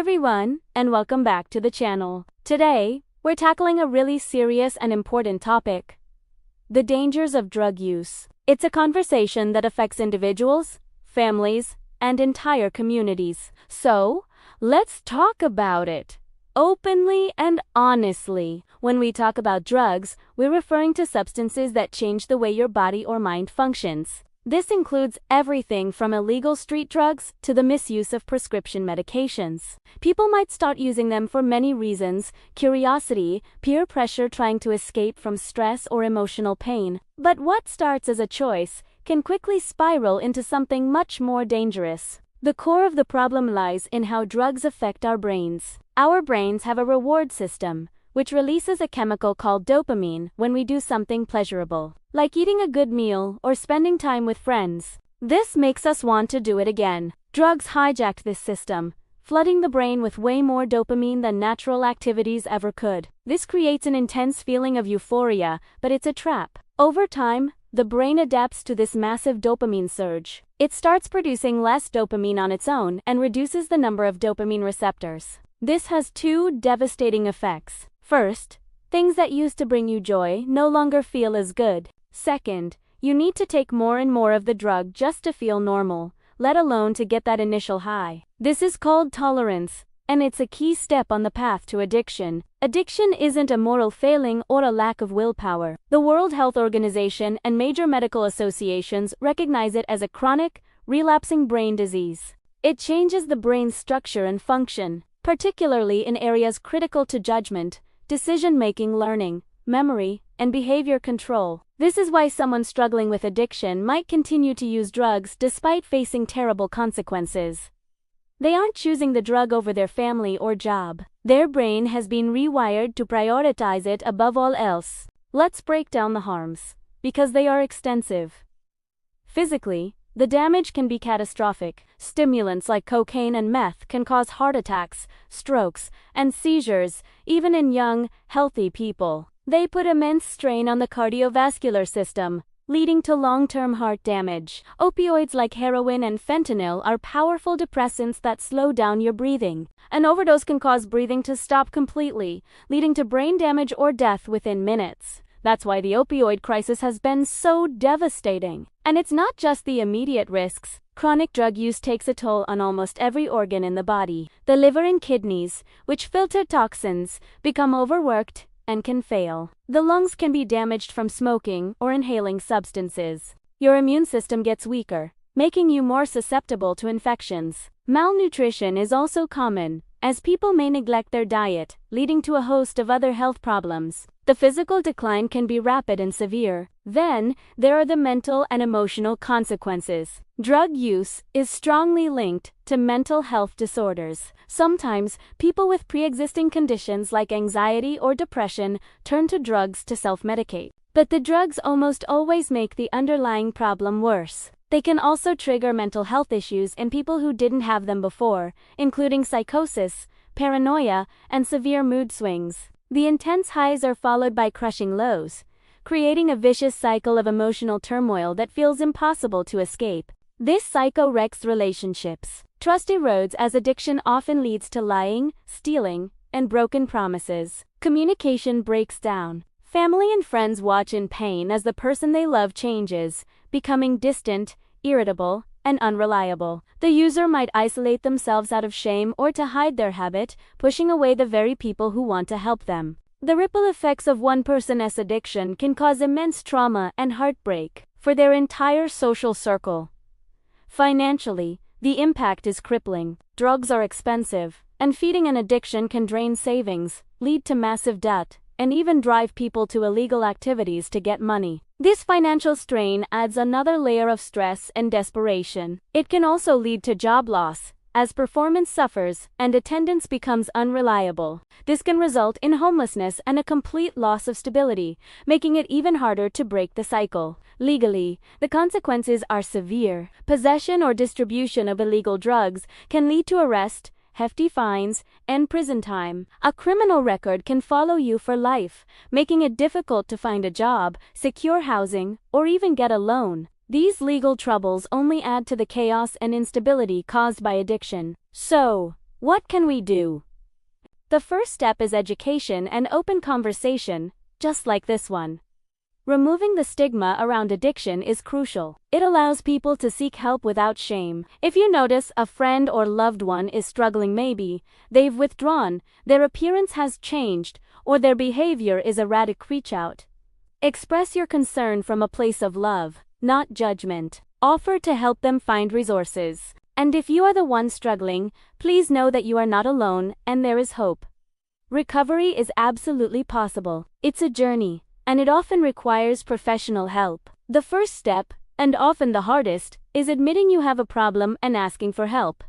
everyone, and welcome back to the channel. Today, we're tackling a really serious and important topic: the dangers of drug use. It's a conversation that affects individuals, families, and entire communities. So, let's talk about it openly and honestly. When we talk about drugs, we're referring to substances that change the way your body or mind functions. This includes everything from illegal street drugs to the misuse of prescription medications. People might start using them for many reasons: curiosity, peer pressure, trying to escape from stress or emotional pain. But what starts as a choice can quickly spiral into something much more dangerous. The core of the problem lies in how drugs affect our brains. Our brains have a reward system, which releases a chemical called dopamine when we do something pleasurable, like eating a good meal or spending time with friends. This makes us want to do it again. Drugs hijacked this system, flooding the brain with way more dopamine than natural activities ever could. This creates an intense feeling of euphoria, but it's a trap. Over time, the brain adapts to this massive dopamine surge. It starts producing less dopamine on its own and reduces the number of dopamine receptors. This has two devastating effects. First, things that used to bring you joy no longer feel as good. Second, you need to take more and more of the drug just to feel normal, let alone to get that initial high. This is called tolerance, and it's a key step on the path to addiction. Addiction isn't a moral failing or a lack of willpower. The World Health Organization and major medical associations recognize it as a chronic, relapsing brain disease. It changes the brain's structure and function, particularly in areas critical to judgment, decision-making, learning, memory, and behavior control. This is why someone struggling with addiction might continue to use drugs despite facing terrible consequences. They aren't choosing the drug over their family or job. Their brain has been rewired to prioritize it above all else. Let's break down the harms, because they are extensive. Physically, the damage can be catastrophic. Stimulants like cocaine and meth can cause heart attacks, strokes, and seizures, even in young, healthy people. They put immense strain on the cardiovascular system, leading to long-term heart damage. Opioids like heroin and fentanyl are powerful depressants that slow down your breathing. An overdose can cause breathing to stop completely, leading to brain damage or death within minutes. That's why the opioid crisis has been so devastating. And it's not just the immediate risks. Chronic drug use takes a toll on almost every organ in the body. The liver and kidneys, which filter toxins, become overworked and can fail. The lungs can be damaged from smoking or inhaling substances. Your immune system gets weaker, making you more susceptible to infections. Malnutrition is also common, as people may neglect their diet, leading to a host of other health problems. The physical decline can be rapid and severe. Then, there are the mental and emotional consequences. Drug use is strongly linked to mental health disorders. Sometimes, people with pre-existing conditions like anxiety or depression turn to drugs to self-medicate. But the drugs almost always make the underlying problem worse. They can also trigger mental health issues in people who didn't have them before, including psychosis, paranoia, and severe mood swings. The intense highs are followed by crushing lows, creating a vicious cycle of emotional turmoil that feels impossible to escape. This cycle wrecks relationships. Trust erodes as addiction often leads to lying, stealing, and broken promises. Communication breaks down. Family and friends watch in pain as the person they love changes, becoming distant, irritable, and unreliable. The user might isolate themselves out of shame or to hide their habit, pushing away the very people who want to help them. The ripple effects of one person's addiction can cause immense trauma and heartbreak for their entire social circle. Financially, the impact is crippling. Drugs are expensive, and feeding an addiction can drain savings, lead to massive debt, and even drive people to illegal activities to get money. This financial strain adds another layer of stress and desperation. It can also lead to job loss, as performance suffers and attendance becomes unreliable. This can result in homelessness and a complete loss of stability, making it even harder to break the cycle. Legally, the consequences are severe. Possession or distribution of illegal drugs can lead to arrest, hefty fines, and prison time. A criminal record can follow you for life, making it difficult to find a job, secure housing, or even get a loan. These legal troubles only add to the chaos and instability caused by addiction. So, What can we do? The first step is education and open conversation, just like this one. Removing the stigma around addiction is crucial. It allows people to seek help without shame. If you notice a friend or loved one is struggling, maybe they've withdrawn, their appearance has changed, or their behavior is erratic, reach out. Express your concern from a place of love, not judgment. Offer to help them find resources. And if you are the one struggling, please know that you are not alone and there is hope. Recovery is absolutely possible. It's a journey, and it often requires professional help. The first step, and often the hardest, is admitting you have a problem and asking for help.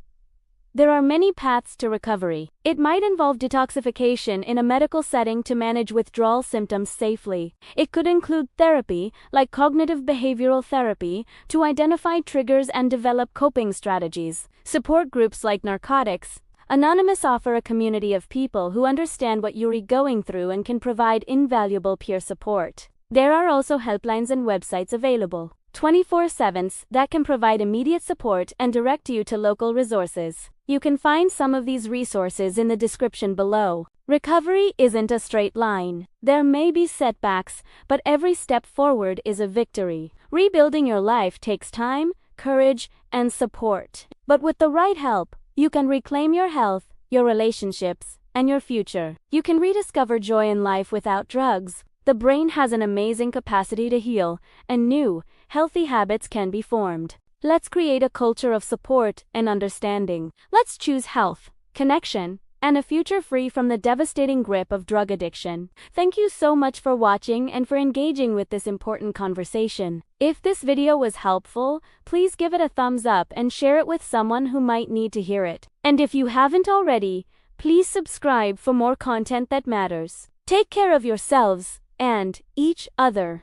There are many paths to recovery. It might involve detoxification in a medical setting to manage withdrawal symptoms safely. It could include therapy, like cognitive behavioral therapy, to identify triggers and develop coping strategies. Support groups like Narcotics Anonymous offer a community of people who understand what you're going through and can provide invaluable peer support. There are also helplines and websites available 24/7 that can provide immediate support and direct you to local resources. You can find some of these resources in the description below. Recovery isn't a straight line. There may be setbacks, but every step forward is a victory. Rebuilding your life takes time, courage, and support. But with the right help, you can reclaim your health, your relationships, and your future. You can rediscover joy in life without drugs. The brain has an amazing capacity to heal, and new, healthy habits can be formed. Let's create a culture of support and understanding. Let's choose health, connection, and a future free from the devastating grip of drug addiction. Thank you so much for watching and for engaging with this important conversation. If this video was helpful, please give it a thumbs up and share it with someone who might need to hear it. And if you haven't already, please subscribe for more content that matters. Take care of yourselves and each other.